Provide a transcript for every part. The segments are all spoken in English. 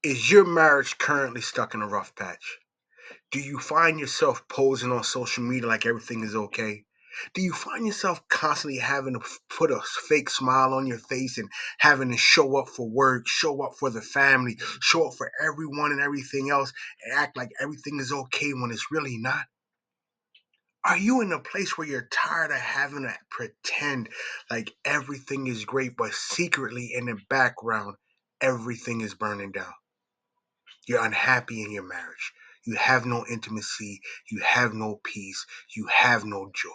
Is your marriage currently stuck in a rough patch? Do you find yourself posing on social media like everything is okay? Do you find yourself constantly having to put a fake smile on your face and having to show up for work, show up for the family, show up for everyone and everything else, and act like everything is okay when it's really not? Are you in a place where you're tired of having to pretend like everything is great, but secretly in the background, everything is burning down? You're unhappy in your marriage. You have no intimacy. You have no peace. You have no joy.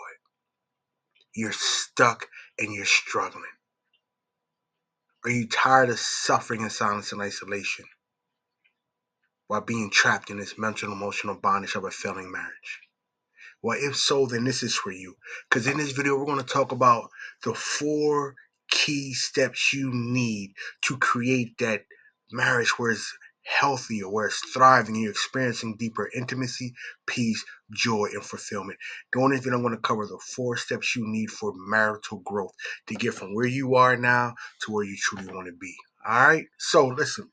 You're stuck and you're struggling. Are you tired of suffering in silence and isolation while being trapped in this mental and emotional bondage of a failing marriage? Well, if so, then this is for you. Because in this video, we're going to talk about the 4 key steps you need to create that marriage where it's healthier, where it's thriving, and you're experiencing deeper intimacy, peace, joy, and fulfillment. During this video, I'm going to cover the 4 steps you need for marital growth to get from where you are now to where you truly want to be. All right? So, listen,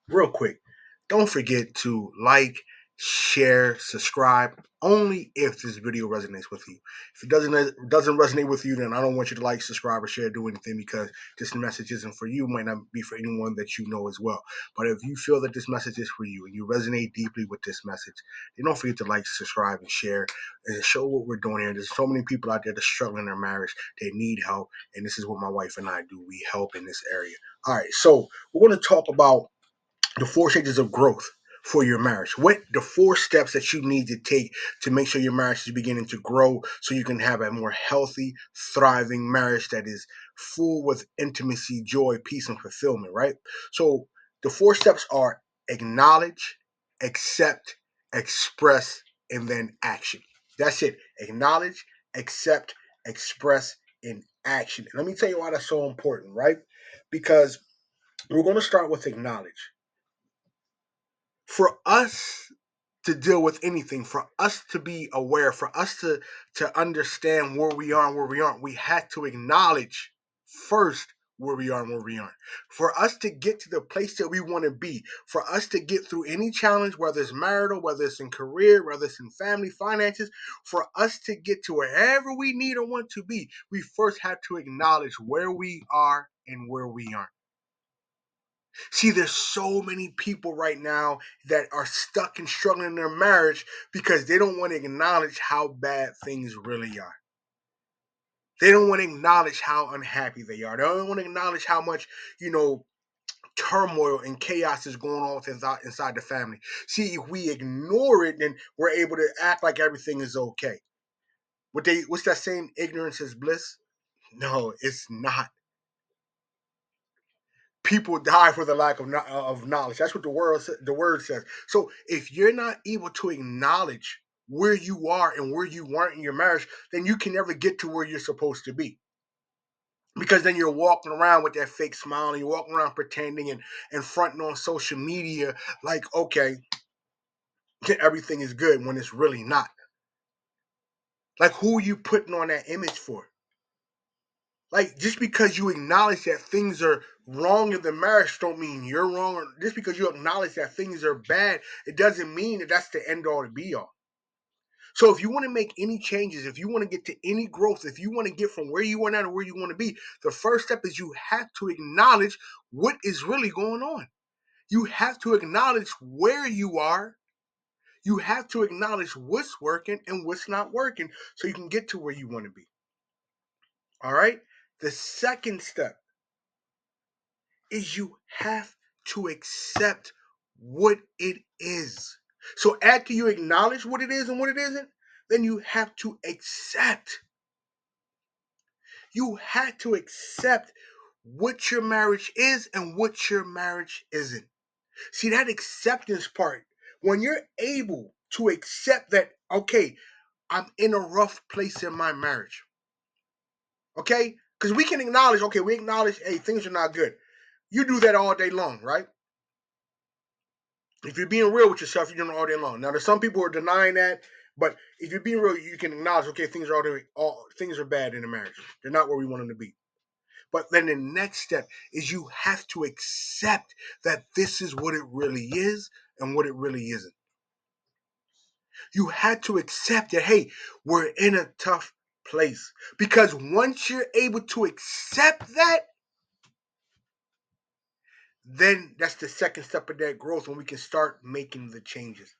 real quick, don't forget to like, share, subscribe only if this video resonates with you. If it doesn't resonate with you, then I don't want you to like, subscribe, or share, do anything, because this message isn't for you, might not be for anyone that you know as well. But if you feel that this message is for you and you resonate deeply with this message, then don't forget to like, subscribe, and share, and show what we're doing here. There's so many people out there that struggle in their marriage. They need help, and this is what my wife and I do. We help in this area. All right, so we're going to talk about the 4 stages of growth for your marriage. What the 4 steps that you need to take to make sure your marriage is beginning to grow so you can have a more healthy, thriving marriage that is full with intimacy, joy, peace, and fulfillment, right? So the 4 steps are acknowledge, accept, express, and then action. That's it. Acknowledge, accept, express, and action. And let me tell you why that's so important, right? Because we're going to start with acknowledge. For us to deal with anything, for us to be aware, for us to understand where we are and where we aren't, we had to acknowledge first where we are and where we aren't. For us to get to the place that we want to be, for us to get through any challenge, whether it's marital, whether it's in career, whether it's in family, finances, for us to get to wherever we need or want to be, we first have to acknowledge where we are and where we aren't. See, there's so many people right now that are stuck and struggling in their marriage because they don't want to acknowledge how bad things really are. They don't want to acknowledge how unhappy they are. They don't want to acknowledge how much, turmoil and chaos is going on inside the family. See, if we ignore it, then we're able to act like everything is okay. What's that saying? Ignorance is bliss? No, it's not. People die for the lack of knowledge. That's what the word says. So if you're not able to acknowledge where you are and where you weren't in your marriage, then you can never get to where you're supposed to be. Because then you're walking around with that fake smile and you're walking around pretending and fronting on social media like, okay, everything is good when it's really not. Like, who are you putting on that image for? Like, just because you acknowledge that things are wrong in the marriage don't mean you're wrong. Or just because you acknowledge that things are bad, it doesn't mean that that's the end all to be all. So if you want to make any changes, if you want to get to any growth, if you want to get from where you are now to where you want to be, the first step is you have to acknowledge what is really going on. You have to acknowledge where you are. You have to acknowledge what's working and what's not working so you can get to where you want to be. All right? The second step is you have to accept what it is. So after you acknowledge what it is and what it isn't, then you have to accept. You have to accept what your marriage is and what your marriage isn't. See, that acceptance part, when you're able to accept that, okay, I'm in a rough place in my marriage. Okay? Because we can acknowledge, okay, we acknowledge, hey, things are not good. You do that all day long, right? If you're being real with yourself, you're doing it all day long. Now, there's some people who are denying that, but if you're being real, you can acknowledge, okay, things are bad in the marriage. They're not where we want them to be. But then the next step is you have to accept that this is what it really is and what it really isn't. You had to accept that, hey, we're in a tough place. Because once you're able to accept that, then that's the second step of that growth when we can start making the changes.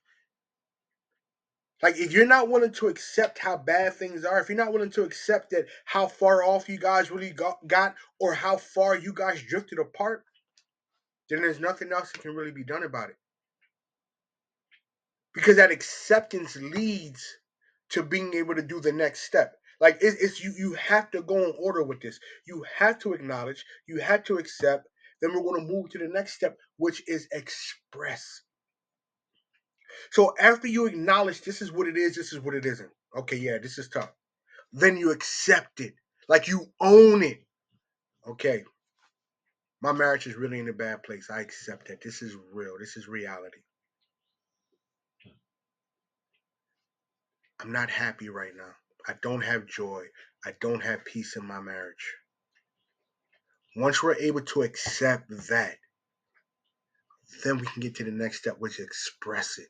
Like if you're not willing to accept how bad things are, if you're not willing to accept that how far off you guys really got or how far you guys drifted apart, then there's nothing else that can really be done about it. Because that acceptance leads to being able to do the next step. Like it's you have to go in order with this. You have to acknowledge, you have to accept, then we're going to move to the next step, which is express. So after you acknowledge this is what it is, this is what it isn't. Okay, yeah, this is tough. Then you accept it. Like you own it. Okay, my marriage is really in a bad place. I accept that. This is real. This is reality. I'm not happy right now. I don't have joy. I don't have peace in my marriage. Once we're able to accept that, then we can get to the next step, which is express it.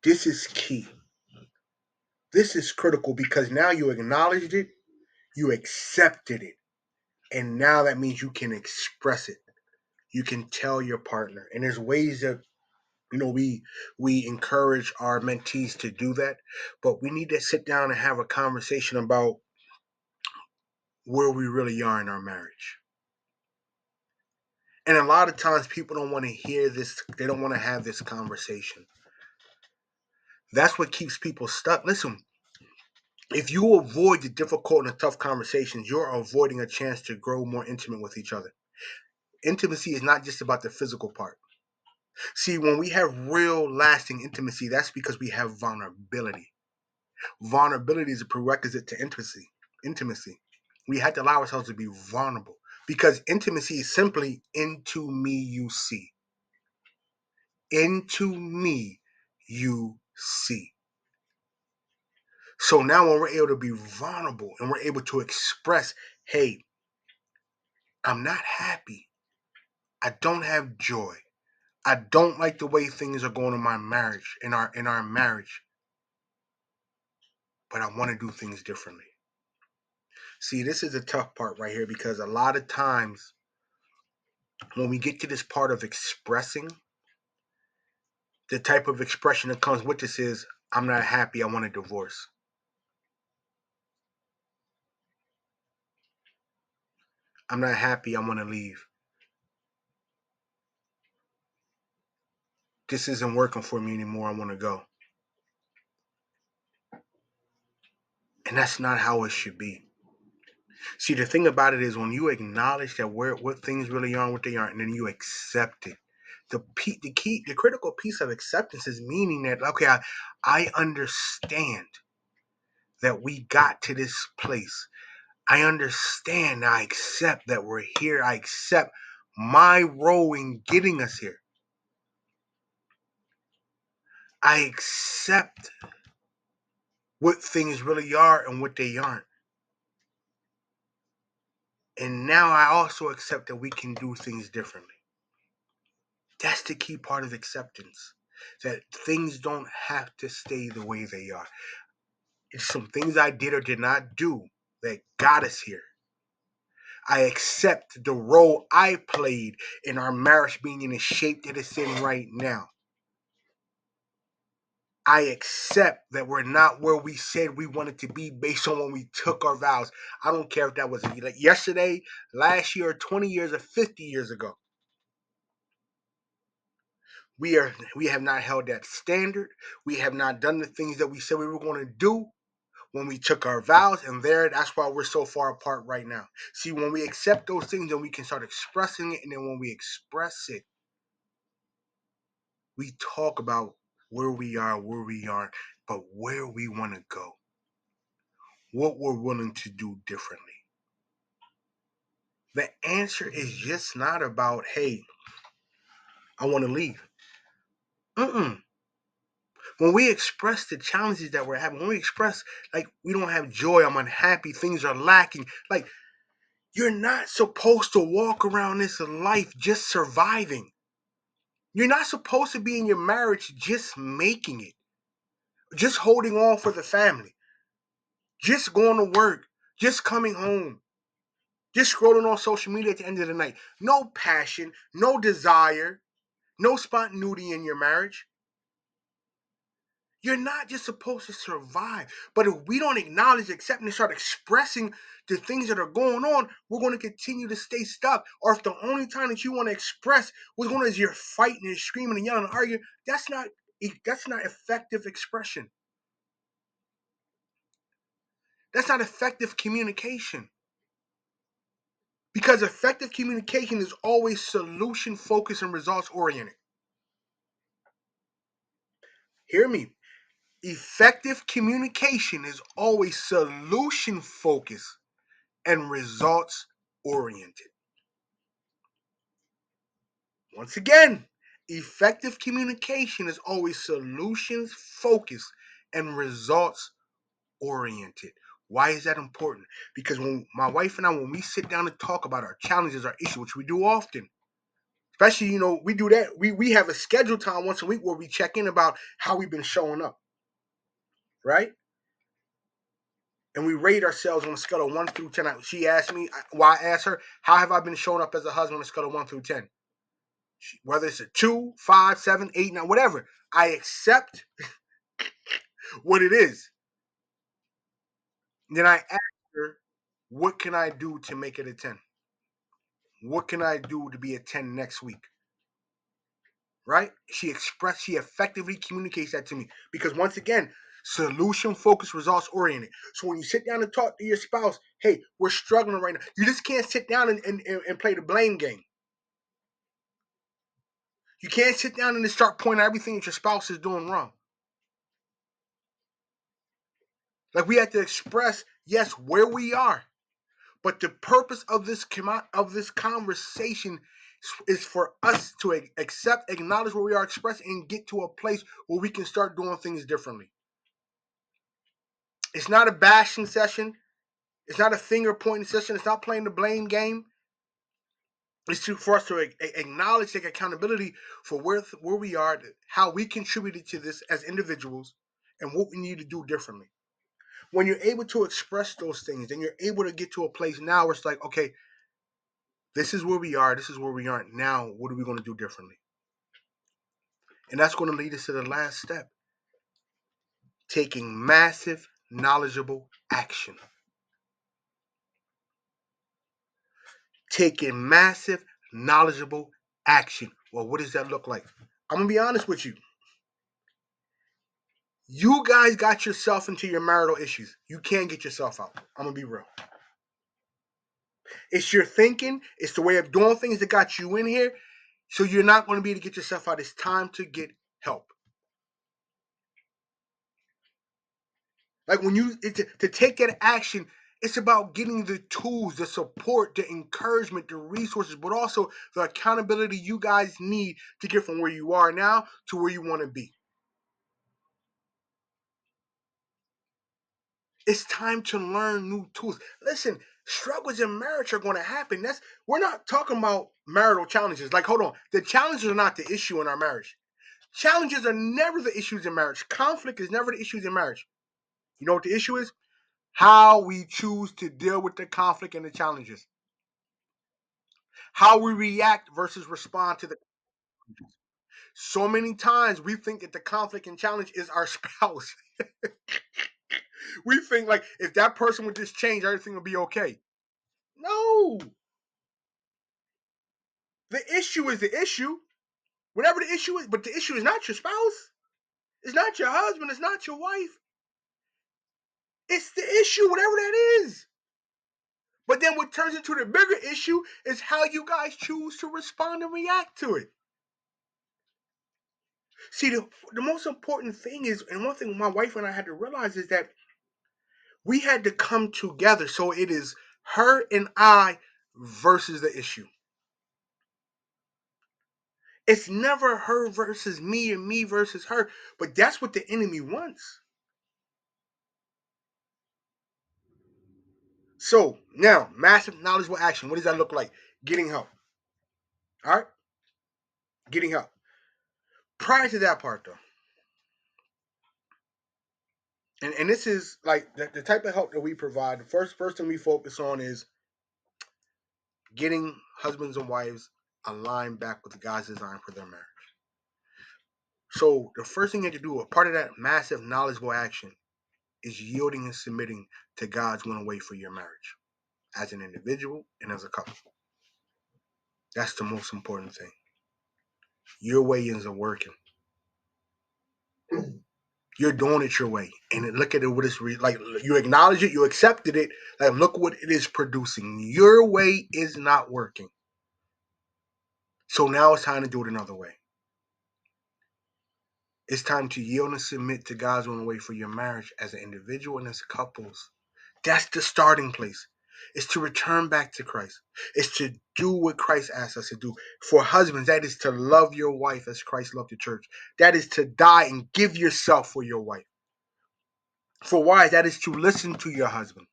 This is key. This is critical because now you acknowledged it, you accepted it, and now that means you can express it. You can tell your partner, and there's ways that we encourage our mentees to do that, but we need to sit down and have a conversation about where we really are in our marriage. And a lot of times people don't want to hear this, they don't want to have this conversation. That's what keeps people stuck. Listen, if you avoid the difficult and the tough conversations, you're avoiding a chance to grow more intimate with each other. Intimacy is not just about the physical part. See, when we have real lasting intimacy, that's because we have vulnerability. Vulnerability is a prerequisite to intimacy. Intimacy. We have to allow ourselves to be vulnerable because intimacy is simply into me you see. Into me you see. So now when we're able to be vulnerable and we're able to express, hey, I'm not happy. I don't have joy. I don't like the way things are going in my marriage, in our marriage, but I want to do things differently. See, this is a tough part right here because a lot of times when we get to this part of expressing, the type of expression that comes with this is, I'm not happy, I want a divorce. I'm not happy, I want to leave. This isn't working for me anymore, I want to go. And that's not how it should be. See, the thing about it is when you acknowledge that what things really are and what they aren't, and then you accept it. The critical piece of acceptance is meaning that, okay, I understand that we got to this place. I understand. I accept that we're here. I accept my role in getting us here. I accept what things really are and what they aren't. And now I also accept that we can do things differently. That's the key part of acceptance. That things don't have to stay the way they are. It's some things I did or did not do that got us here. I accept the role I played in our marriage being in the shape that it's in right now. I accept that we're not where we said we wanted to be based on when we took our vows. I don't care if that was like yesterday, last year, 20 years, or 50 years ago. We have not held that standard. We have not done the things that we said we were going to do when we took our vows, and that's why we're so far apart right now. See, when we accept those things, then we can start expressing it, and then when we express it, we talk about where we are, where we aren't, but where we want to go, what we're willing to do differently. The answer is just not about, hey, I want to leave. Mm-mm. When we express the challenges that we're having, when we express, like, we don't have joy, I'm unhappy, things are lacking, like, You're not supposed to walk around this life just surviving. You're not supposed to be in your marriage just making it, just holding on for the family, just going to work, just coming home, just scrolling on social media at the end of the night. No passion, no desire, no spontaneity in your marriage. You're not just supposed to survive. But if we don't acknowledge, accept, and start expressing the things that are going on, we're going to continue to stay stuck. Or if the only time that you want to express what's going on is you're fighting and screaming and yelling and arguing, that's not effective expression. That's not effective communication. Because effective communication is always solution focused and results oriented. Hear me. Effective communication is always solution focused and results oriented. Once again, effective communication is always solutions focused and results oriented. Why is that important? Because when my wife and I, when we sit down and talk about our challenges, our issues, which we do often, especially, we do that. We have a scheduled time once a week where we check in about how we've been showing up, right? And we rate ourselves on a scale of 1 through 10. She asked me, I asked her, how have I been showing up as a husband on a scale of 1 through 10? Whether it's a 2, 5, 7, 8, 9, whatever. I accept what it is. Then I ask her, what can I do to make it a 10? What can I do to be a 10 next week? Right? She effectively communicates that to me. Because once again, solution focused, results oriented. So when you sit down and talk to your spouse, hey, we're struggling right now. You just can't sit down and play the blame game. You can't sit down and just start pointing out everything that your spouse is doing wrong. Like, we have to express, yes, where we are. But the purpose of this conversation is for us to accept, acknowledge where we are, express, and get to a place where we can start doing things differently. It's not a bashing session. It's not a finger pointing session. It's not playing the blame game. It's for us to acknowledge, take accountability for where we are, how we contributed to this as individuals, and what we need to do differently. When you're able to express those things, then you're able to get to a place now where it's like, okay, this is where we are. This is where we aren't. Now, what are we going to do differently? And that's going to lead us to the last step, taking massive, knowledgeable action. Taking massive, knowledgeable action. Well, what does that look like? I'm going to be honest with you. You guys got yourself into your marital issues. You can't get yourself out. I'm going to be real. It's your thinking. It's the way of doing things that got you in here. So you're not going to be able to get yourself out. It's time to get help. Like, to take that action, it's about getting the tools, the support, the encouragement, the resources, but also the accountability you guys need to get from where you are now to where you want to be. It's time to learn new tools. Listen, struggles in marriage are going to happen. We're not talking about marital challenges. Like, hold on, the challenges are not the issue in our marriage. Challenges are never the issues in marriage. Conflict is never the issues in marriage. You know what the issue is? How we choose to deal with the conflict and the challenges. How we react versus respond to the. So many times we think that the conflict and challenge is our spouse. We think, like, if that person would just change, everything would be okay. No, the issue is the issue. Whatever the issue is, but the issue is not your spouse. It's not your husband. It's not your wife. It's the issue, whatever that is. But then what turns into the bigger issue is how you guys choose to respond and react to it. See, the most important thing is, and one thing my wife and I had to realize is that we had to come together. So it is her and I versus the issue. It's never her versus me and me versus her, but that's what the enemy wants. So now, massive knowledgeable action. What does that look like? Getting help. All right, getting help. Prior to that part, though, and this is like the type of help that we provide. The first thing we focus on is getting husbands and wives aligned back with God's design for their marriage. So the first thing you have to do, a part of that massive knowledgeable action, is yielding and submitting to God's will and way for your marriage, as an individual and as a couple. That's the most important thing. Your way isn't working. You're doing it your way, and look at it. What it's like. You acknowledge it. You accepted it. Like, look what it is producing. Your way is not working. So now it's time to do it another way. It's time to yield and submit to God's own way for your marriage as an individual and as couples. That's the starting place. It's to return back to Christ. It's to do what Christ asks us to do. For husbands, that is to love your wife as Christ loved the church. That is to die and give yourself for your wife. For wives, that is to listen to your husband.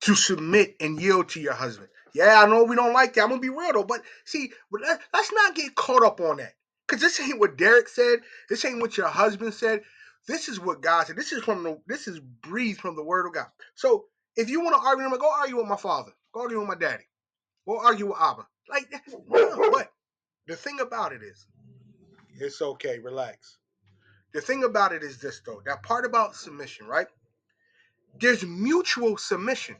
To submit and yield to your husband. Yeah, I know we don't like that. I'm gonna be real though, but see, let's not get caught up on that. Because this ain't what Derek said. This ain't what your husband said. This is what God said. This is breathed from the word of God. So if you want to argue with him, go argue with my father. Go argue with my daddy. Go argue with Abba. Like, no, but the thing about it is, it's okay, relax. The thing about it is this though. That part about submission, right? There's mutual submission.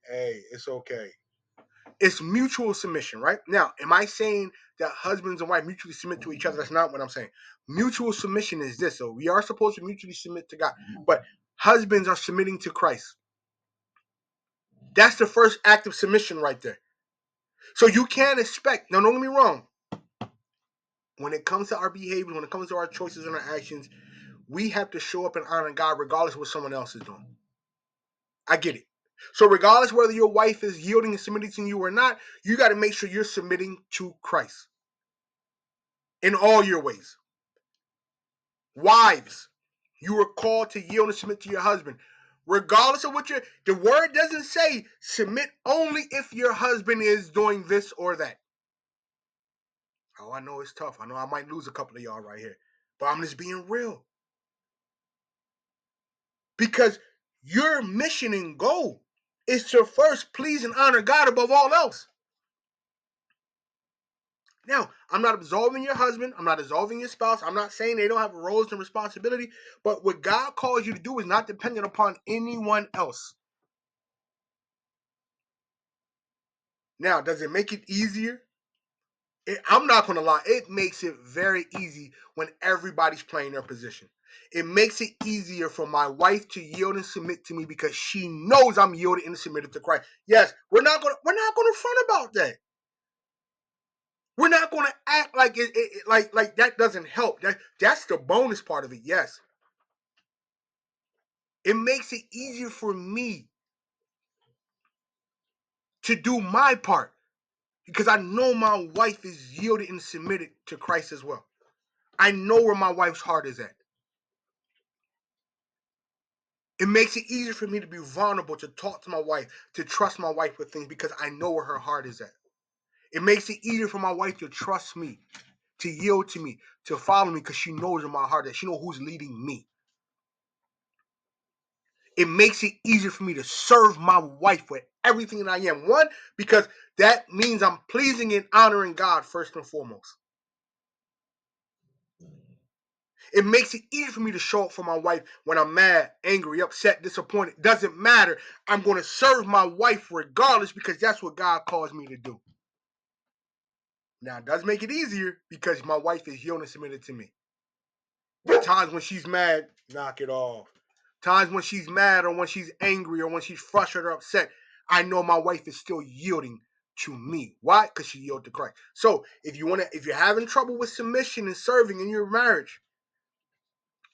Hey, it's okay. It's mutual submission, right? Now, am I saying that husbands and wives mutually submit to each other? That's not what I'm saying. Mutual submission is this. So we are supposed to mutually submit to God, but husbands are submitting to Christ. That's the first act of submission right there. So you can't expect, now don't get me wrong, when it comes to our behavior, when it comes to our choices and our actions, we have to show up and honor God regardless of what someone else is doing. I get it. So regardless whether your wife is yielding and submitting to you or not, you got to make sure you're submitting to Christ in all your ways. Wives, you are called to yield and submit to your husband. Regardless of what the word doesn't say submit only if your husband is doing this or that. Oh, I know it's tough. I know I might lose a couple of y'all right here. But I'm just being real. Because your mission and goal is to first please and honor God above all else. Now, I'm not absolving your husband. I'm not absolving your spouse. I'm not saying they don't have roles and responsibility. But what God calls you to do is not dependent upon anyone else. Now, does it make it easier? I'm not going to lie. It makes it very easy when everybody's playing their position. It makes it easier for my wife to yield and submit to me because she knows I'm yielded and submitted to Christ. Yes, we're not going to front about that. We're not going to act like like that doesn't help. That's the bonus part of it. Yes, it makes it easier for me to do my part because I know my wife is yielded and submitted to Christ as well. I know where my wife's heart is at. It makes it easier for me to be vulnerable, to talk to my wife, to trust my wife with things because I know where her heart is at. It makes it easier for my wife to trust me, to yield to me, to follow me because she knows in my heart that she knows who's leading me. It makes it easier for me to serve my wife with everything that I am. One, because that means I'm pleasing and honoring God first and foremost. It makes it easier for me to show up for my wife when I'm mad, angry, upset, disappointed. Doesn't matter. I'm going to serve my wife regardless because that's what God calls me to do. Now, it does make it easier because my wife is yielding and submitted to me. Times when she's mad, knock it off. Times when she's mad or when she's angry or when she's frustrated or upset, I know my wife is still yielding to me. Why? Because she yielded to Christ. So if you're having trouble with submission and serving in your marriage,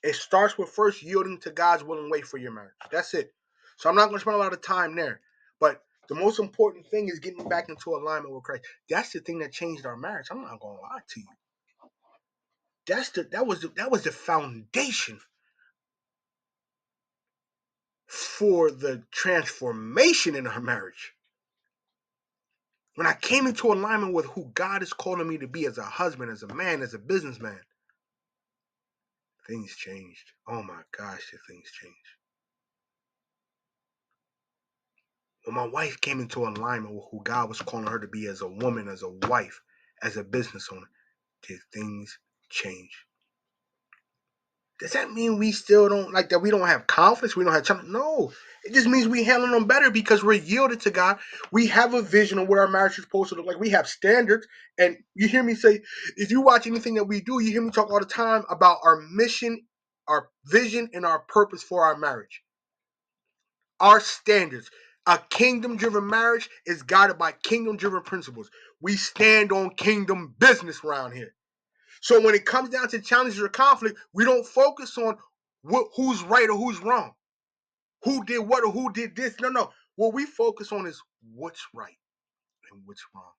it starts with first yielding to God's will and way for your marriage. That's it. So I'm not going to spend a lot of time there. But the most important thing is getting back into alignment with Christ. That's the thing that changed our marriage. I'm not going to lie to you. That was the foundation. for the transformation in our marriage. When I came into alignment with who God is calling me to be as a husband, as a man, as a businessman, things changed. Oh my gosh, things changed. When my wife came into alignment with who God was calling her to be as a woman, as a wife, as a business owner, did things change? Does that mean we still don't like that? We don't have confidence. We don't have time. No, it just means we handle them better because we're yielded to God. We have a vision of what our marriage is supposed to look like. We have standards, and you hear me say, if you watch anything that we do, you hear me talk all the time about our mission, our vision, and our purpose for our marriage. Our standards. A kingdom-driven marriage is guided by kingdom-driven principles. We stand on kingdom business around here. So when it comes down to challenges or conflict, we don't focus on who's right or who's wrong, who did what or who did this. No, no. What we focus on is what's right and what's wrong,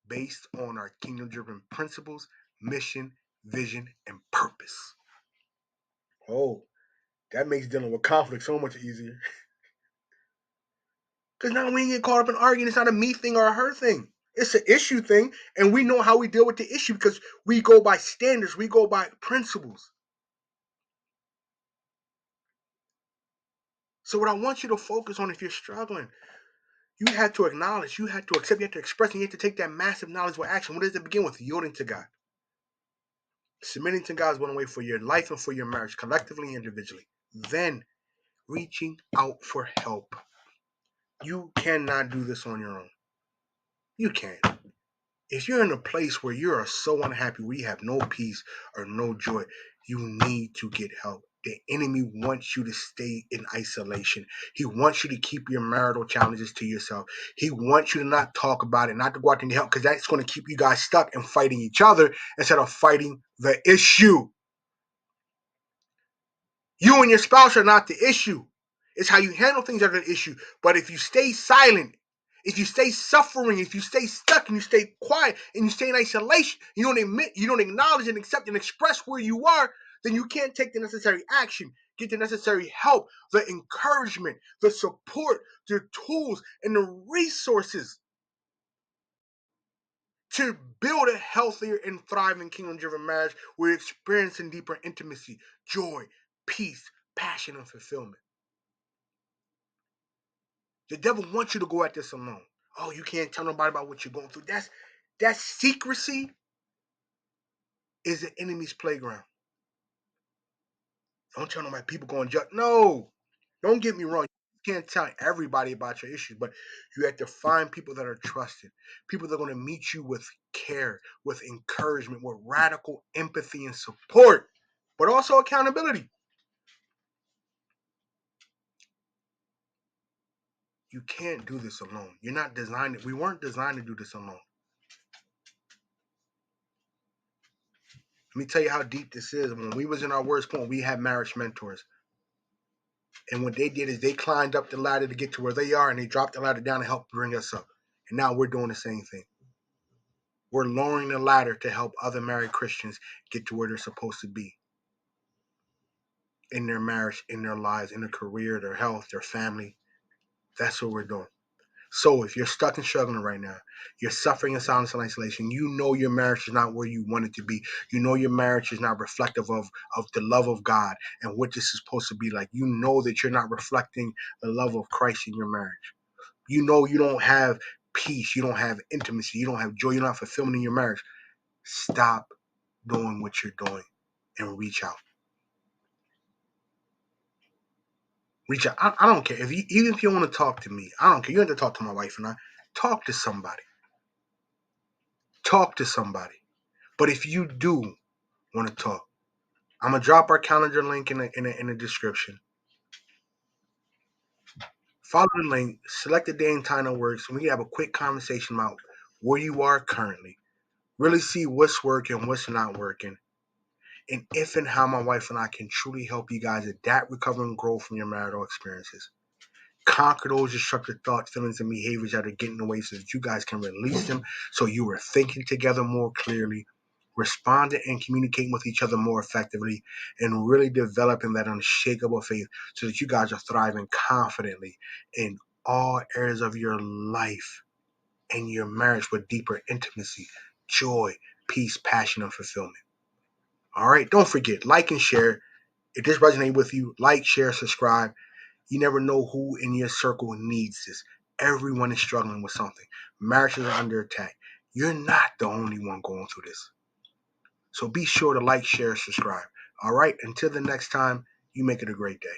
based on our kingdom-driven principles, mission, vision, and purpose. Oh, that makes dealing with conflict so much easier. Because now we ain't get caught up in arguing. It's not a me thing or a her thing. It's an issue thing, and we know how we deal with the issue because we go by standards, we go by principles. So what I want you to focus on, if you're struggling, you have to acknowledge, you have to accept, you have to express, and you have to take that massive knowledge with action. What does it begin with? Yielding to God. Submitting to God is one way for your life and for your marriage, collectively and individually. Then reaching out for help. You cannot do this on your own. You can't. If you're in a place where you are so unhappy, where you have no peace or no joy, you need to get help. The enemy wants you to stay in isolation. He wants you to keep your marital challenges to yourself. He wants you to not talk about it, not to go out there and help, because that's going to keep you guys stuck and fighting each other instead of fighting the issue. You and your spouse are not the issue. It's how you handle things that are the issue. But if you stay silent, if you stay suffering, if you stay stuck and you stay quiet and you stay in isolation, you don't admit, you don't acknowledge and accept and express where you are, then you can't take the necessary action, get the necessary help, the encouragement, the support, the tools, and the resources to build a healthier and thriving kingdom-driven marriage where you're experiencing deeper intimacy, joy, peace, passion, and fulfillment. The devil wants you to go at this alone. Oh, you can't tell nobody about what you're going through. That secrecy is the enemy's playground. Don't tell nobody. People going to judge. No, don't get me wrong. You can't tell everybody about your issues, but you have to find people that are trusted, people that are going to meet you with care, with encouragement, with radical empathy and support, but also accountability. You can't do this alone. You're not designed. We weren't designed to do this alone. Let me tell you how deep this is. When we was in our worst point, we had marriage mentors. And what they did is they climbed up the ladder to get to where they are, and they dropped the ladder down to help bring us up. And now we're doing the same thing. We're lowering the ladder to help other married Christians get to where they're supposed to be in their marriage, in their lives, in their career, their health, their family. That's what we're doing. So if you're stuck and struggling right now, you're suffering in silence and isolation, you know your marriage is not where you want it to be. You know your marriage is not reflective of the love of God and what this is supposed to be like. You know that you're not reflecting the love of Christ in your marriage. You know you don't have peace, you don't have intimacy, you don't have joy, you don't have fulfillment in your marriage. Stop doing what you're doing and reach out. Reach out. I don't care. Even if you want to talk to me, I don't care. You have to talk to my wife and I. Talk to somebody. Talk to somebody. But if you do want to talk, I'm gonna drop our calendar link in the description. Follow the link, select the day and time that works, and we can have a quick conversation about where you are currently. Really see what's working, what's not working, and if and how my wife and I can truly help you guys adapt, recover, and grow from your marital experiences. Conquer those destructive thoughts, feelings, and behaviors that are getting in the way so that you guys can release them so you are thinking together more clearly, responding and communicating with each other more effectively, and really developing that unshakable faith so that you guys are thriving confidently in all areas of your life and your marriage with deeper intimacy, joy, peace, passion, and fulfillment. All right, don't forget, like and share. If this resonates with you, like, share, subscribe. You never know who in your circle needs this. Everyone is struggling with something. Marriages are under attack. You're not the only one going through this. So be sure to like, share, subscribe. All right, until the next time, you make it a great day.